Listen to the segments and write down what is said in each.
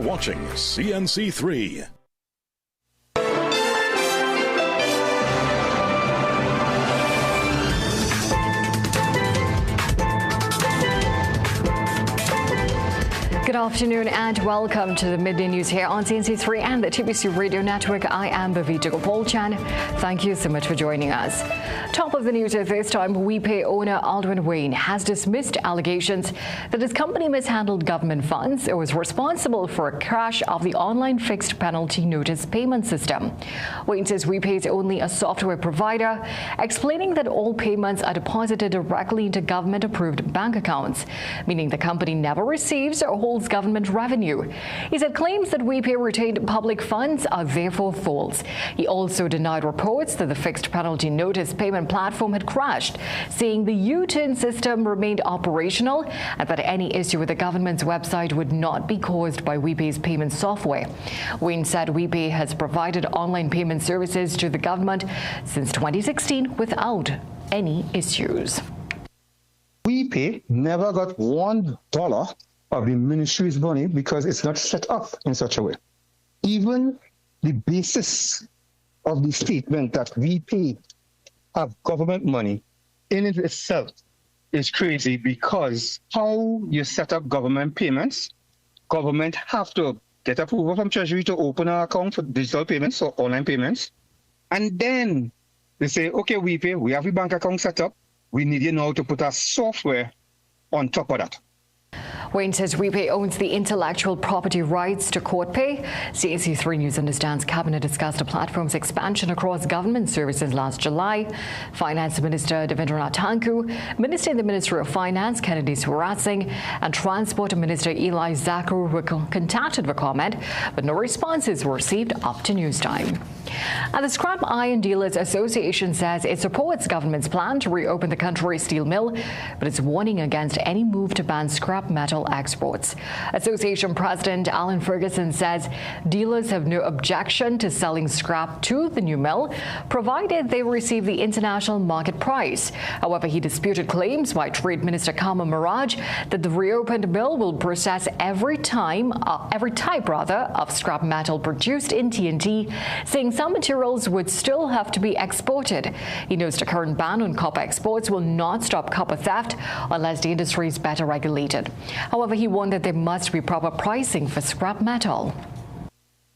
watching CNC3. Good afternoon and welcome to the Midday News here on CNC3 and the TBC Radio Network. I am Bhavita Gopal-Chan. Thank you so much for joining us. Top of the news at this time, WiPay owner Aldwin Wayne has dismissed allegations that his company mishandled government funds or was responsible for a crash of the online fixed penalty notice payment system. Wayne says WiPay is only a software provider, explaining that all payments are deposited directly into government-approved bank accounts, meaning the company never receives or holds government revenue. He said claims that WiPay retained public funds are therefore false. He also denied reports that the fixed penalty notice payment platform had crashed, saying the U-turn system remained operational and that any issue with the government's website would not be caused by WiPay's payment software. Wayne said WiPay has provided online payment services to the government since 2016 without any issues. WiPay never got $1 of the ministry's money because it's not set up in such a way. Even the basis of the statement that WiPay have government money in it itself is crazy, because how you set up government payments, government have to get approval from Treasury to open an account for digital payments or online payments. And then they say, okay, WiPay, we have a bank account set up. We need you now to put our software on top of that. Wayne says WiPay owns the intellectual property rights to court pay. CNC3 News understands Cabinet discussed the platform's expansion across government services last July. Finance Minister Devendranath Thakur, Minister in the Ministry of Finance Kennedy Swarat Singh, and Transport Minister Eli Zachar were contacted for comment, but no responses were received up to news time. And the Scrap Iron Dealers Association says it supports government's plan to reopen the country's steel mill, but it's warning against any move to ban scrap metal exports. Association President Alan Ferguson says dealers have no objection to selling scrap to the new mill, provided they receive the international market price. However, he disputed claims by Trade Minister Kama Miraj that the reopened mill will process every type of scrap metal produced in TNT, saying some materials would still have to be exported. He notes the current ban on copper exports will not stop copper theft unless the industry is better regulated. However, he warned that there must be proper pricing for scrap metal.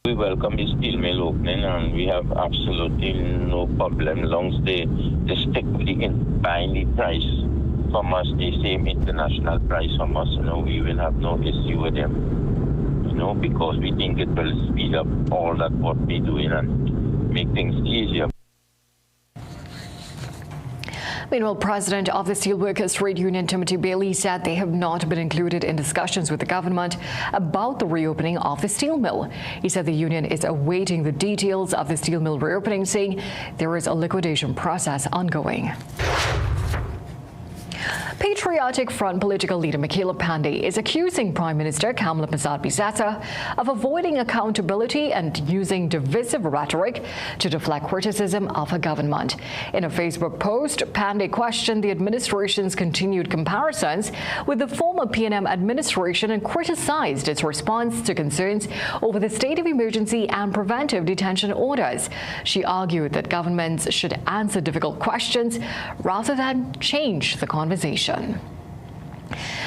We welcome the steel mill opening, and we have absolutely no problem long they stick with buying the price from us, the same international price from us. We will have no issue with them, because we think it will speed up all that what we're doing and make things easier. Meanwhile, President of the Steelworkers Trade Union, Timothy Bailey, said they have not been included in discussions with the government about the reopening of the steel mill. He said the union is awaiting the details of the steel mill reopening, saying there is a liquidation process ongoing. Patriotic Front political leader Michaela Pandey is accusing Prime Minister Kamala Persad-Bissessar of avoiding accountability and using divisive rhetoric to deflect criticism of her government. In a Facebook post, Pandey questioned the administration's continued comparisons with the former PNM administration and criticized its response to concerns over the state of emergency and preventive detention orders. She argued that governments should answer difficult questions rather than change the conversation.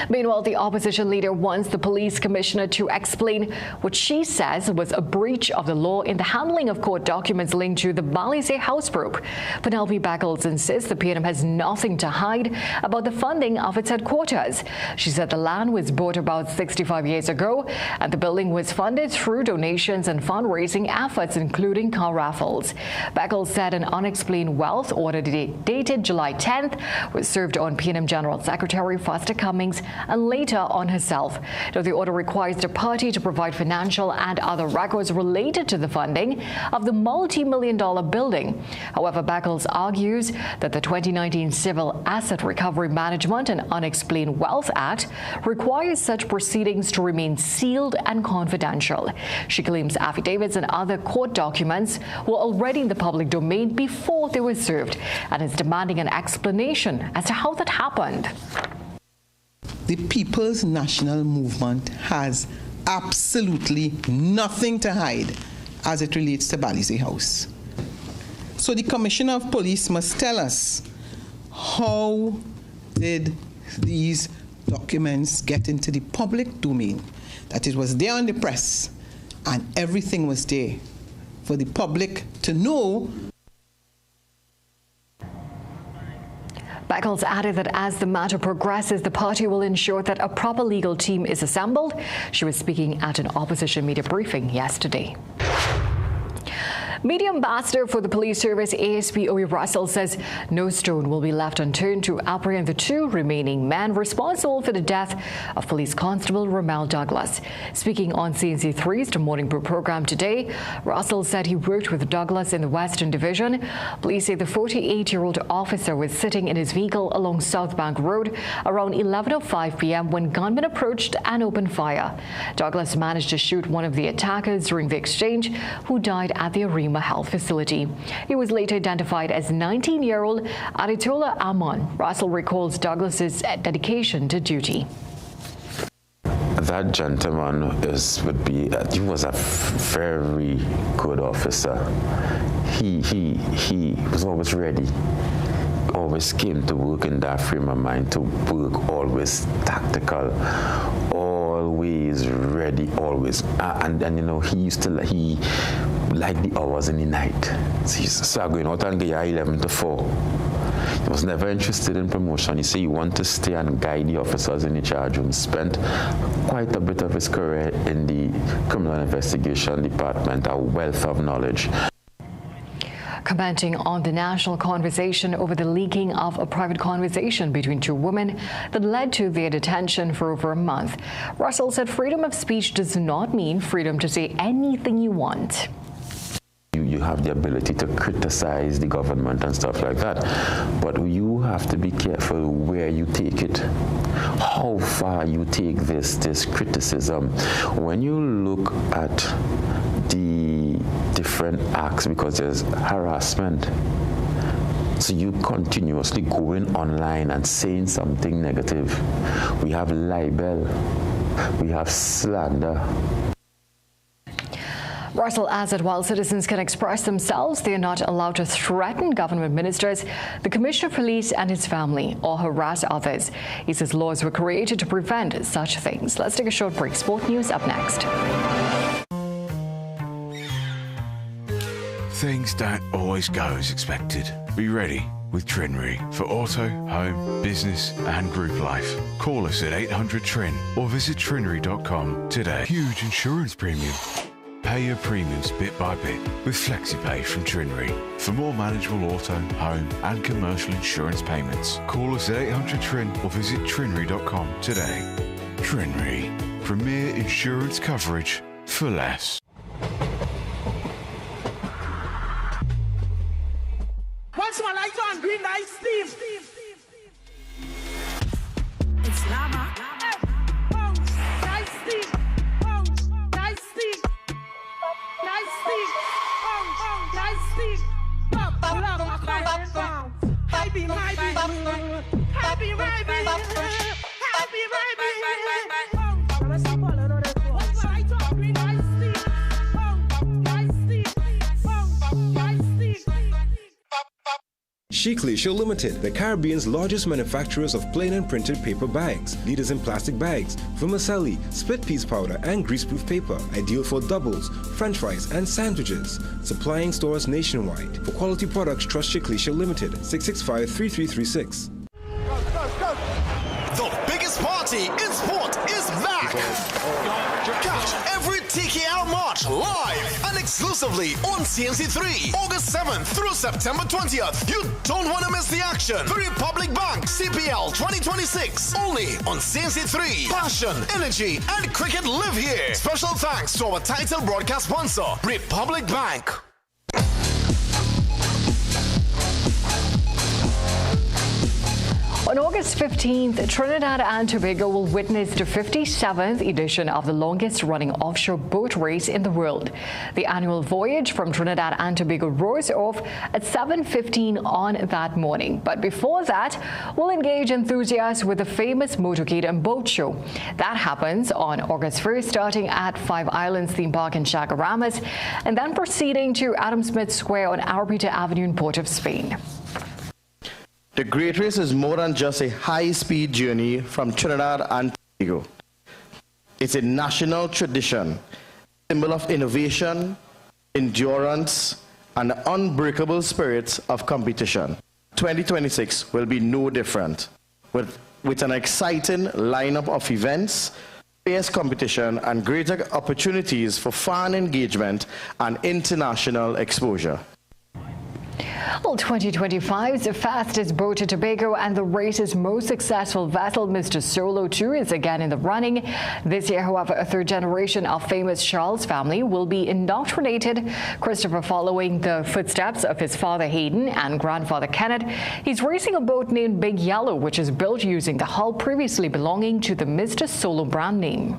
Meanwhile, the opposition leader wants the police commissioner to explain what she says was a breach of the law in the handling of court documents linked to the Balisier House probe. Penelope Beckles insists the PNM has nothing to hide about the funding of its headquarters. She said the land was bought about 65 years ago and the building was funded through donations and fundraising efforts, including car raffles. Beckles said an unexplained wealth order dated July 10th was served on PNM General Secretary Foster Cummings and later on herself. Now, the order requires the party to provide financial and other records related to the funding of the multi-million-dollar building. However, Beckles argues that the 2019 Civil Asset Recovery Management and Unexplained Wealth Act requires such proceedings to remain sealed and confidential. She claims affidavits and other court documents were already in the public domain before they were served and is demanding an explanation as to how that happened. The People's National Movement has absolutely nothing to hide as it relates to Balisier House. So the Commissioner of Police must tell us, how did these documents get into the public domain? That it was there on the press and everything was there for the public to know. Beckles added that as the matter progresses, the party will ensure that a proper legal team is assembled. She was speaking at an opposition media briefing yesterday. Media ambassador for the police service, ASP Owie Russell, says no stone will be left unturned to apprehend the two remaining men responsible for the death of Police Constable Romel Douglas. Speaking on CNC3's The Morning Brew program today, Russell said he worked with Douglas in the Western Division. Police say the 48-year-old officer was sitting in his vehicle along South Bank Road around 11:05 p.m. when gunmen approached and opened fire. Douglas managed to shoot one of the attackers during the exchange, who died at the Arima Health facility. He was later identified as 19-year-old Aditola Amon. Russell recalls Douglas's dedication to duty. That gentleman he was a very good officer. He was always ready, always came to work in that frame of mind to work, always tactical, always ready, always. And you know, he liked the hours in the night. So he started going out and get 11 to 4. He was never interested in promotion. He said he wanted to stay and guide the officers in the charge room. Spent quite a bit of his career in the criminal investigation department, a wealth of knowledge. Commenting on the national conversation over the leaking of a private conversation between two women that led to their detention for over a month, Russell said freedom of speech does not mean freedom to say anything you want. You have the ability to criticize the government and stuff like that, but you have to be careful where you take it, how far you take this criticism. When you look at the different acts, because there's harassment, so you continuously going online and saying something negative. We have libel, we have slander. Russell adds that while citizens can express themselves, they are not allowed to threaten government ministers, the Commissioner of Police and his family, or harass others. He says laws were created to prevent such things. Let's take a short break. Sport news up next. Things don't always go as expected. Be ready with Trinry for auto, home, business and group life. Call us at 800 TRIN or visit trinry.com today. Huge insurance premium. Pay your premiums bit by bit with FlexiPay from Trinry. For more manageable auto, home and commercial insurance payments, call us at 800 TRIN or visit trinry.com today. Trinry, premier insurance coverage for less. Once my light on, green light, Steve. It's Lama. Bounce, nice Steve. Bounce, nice Steve. Nice Steve. Bounce, nice Steve. Pop, love, bounce. Happy, happy, happy, happy, Once my light on, green light, Steve. Bounce, nice Steve. Bounce, nice Steve. Sheikleisha Limited, the Caribbean's largest manufacturers of plain and printed paper bags, leaders in plastic bags, vermicelli, split peas powder, and greaseproof paper, ideal for doubles, french fries, and sandwiches. Supplying stores nationwide. For quality products, trust Sheikleisha Limited, 665-3336. The biggest party in sport is back! Catch every TKR match live and exclusively on CNC3, August 7th through September 20th. You don't want to miss the action. The Republic Bank CPL 2026, only on CNC3. Passion, energy, and cricket live here. Special thanks to our title broadcast sponsor, Republic Bank. On August August 15th, Trinidad and Tobago will witness the 57th edition of the longest-running offshore boat race in the world. The annual voyage from Trinidad and Tobago roars off at 7:15 on that morning. But before that, we'll engage enthusiasts with the famous motorcade and boat show. That happens on August 1st, starting at Five Islands Theme Park in Chaguaramas, and then proceeding to Adam Smith Square on Arpita Avenue in Port of Spain. The Great Race is more than just a high-speed journey from Trinidad and Tobago. It's a national tradition, symbol of innovation, endurance, and the unbreakable spirit of competition. 2026 will be no different, with an exciting lineup of events, fierce competition, and greater opportunities for fan engagement and international exposure. Well, 2025's fastest boat to Tobago and the race's most successful vessel, Mr. Solo 2, is again in the running. This year, however, a third generation of famous Charles family will be indoctrinated. Christopher following the footsteps of his father Hayden and grandfather Kenneth. He's racing a boat named Big Yellow, which is built using the hull previously belonging to the Mr. Solo brand name.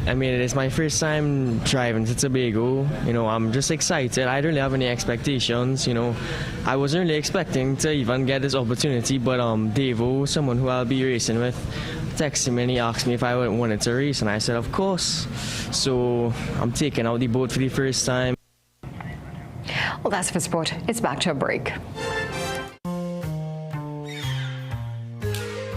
I mean, it is my first time driving to Tobago. You know, I'm just excited. I don't really have any expectations. You know, I wasn't really expecting to even get this opportunity, but Devo, someone who I'll be racing with, texted me and he asked me if I wanted to race, and I said, of course. So I'm taking out the boat for the first time. Well, that's for sport. It's back to a break.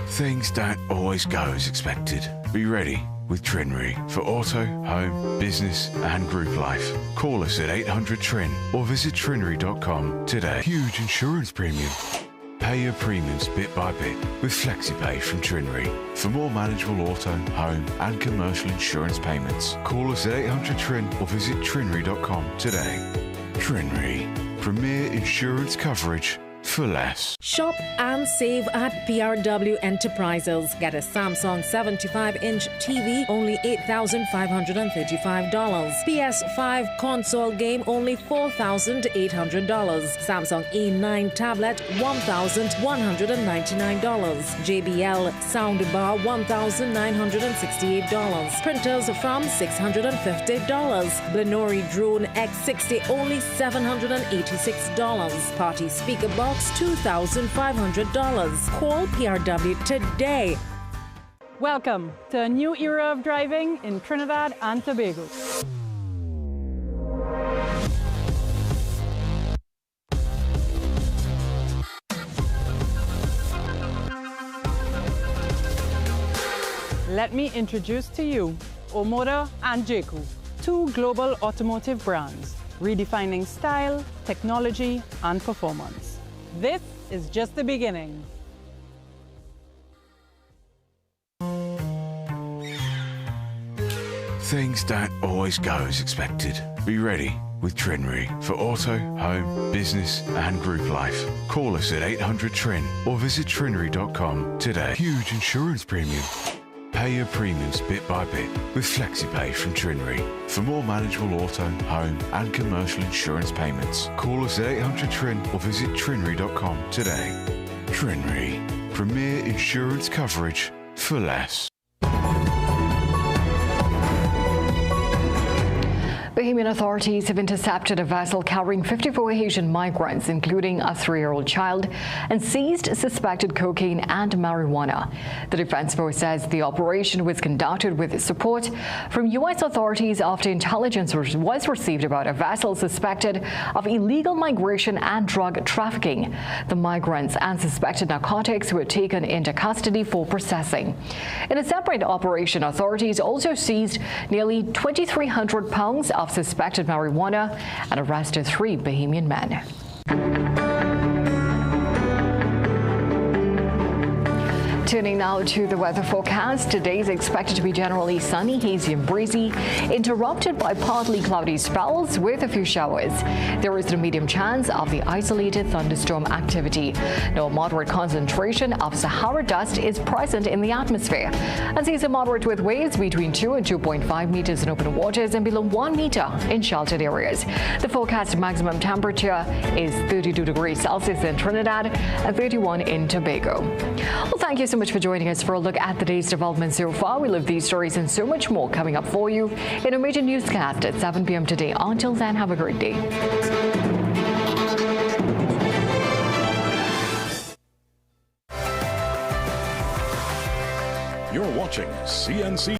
Things don't always go as expected. Be ready with Trinry for auto, home, business and group life. Call us at 800 TRIN or visit trinry.com today. Huge insurance premium. Pay your premiums bit by bit with FlexiPay from Trinry. For more manageable auto, home and commercial insurance payments, call us at 800 TRIN or visit trinry.com today. Trinry, premier insurance coverage for less. Shop and save at PRW Enterprises. Get a Samsung 75-inch TV, only $8,535. PS5 console game, only $4,800. Samsung A9 tablet, $1,199. JBL soundbar, $1,968. Printers from $650. Blenori Drone X60, only $786. Party speaker box, $2,500. Call PRW today. Welcome to a new era of driving in Trinidad and Tobago. Let me introduce to you Omoda and Jaco, two global automotive brands, redefining style, technology, and performance. This is just the beginning. Things don't always go as expected. Be ready with Trinry for auto, home, business and group life. Call us at 800 TRIN or visit trinry.com today. Huge insurance premium. Pay your premiums bit by bit with FlexiPay from Trinry. For more manageable auto, home and commercial insurance payments, call us at 800 TRIN or visit trinry.com today. Trinry, premier insurance coverage for less. Bahamian authorities have intercepted a vessel carrying 54 Haitian migrants, including a 3-year-old child, and seized suspected cocaine and marijuana. The Defense Force says the operation was conducted with support from U.S. authorities after intelligence was received about a vessel suspected of illegal migration and drug trafficking. The migrants and suspected narcotics were taken into custody for processing. In a separate operation, authorities also seized nearly 2,300 pounds of suspected marijuana and arrested 3 Bahamian men. Turning now to the weather forecast. Today is expected to be generally sunny, hazy and breezy, interrupted by partly cloudy spells with a few showers. There is a medium chance of the isolated thunderstorm activity. No moderate concentration of Sahara dust is present in the atmosphere. And seas are moderate with waves between 2 and 2.5 meters in open waters and below 1 meter in sheltered areas. The forecast maximum temperature is 32 degrees Celsius in Trinidad and 31 in Tobago. Well, thank you so much for joining us for a look at the day's developments so far. We love these stories and so much more coming up for you in a major newscast at 7 p.m. today. Until then, have a great day. You're watching CNC.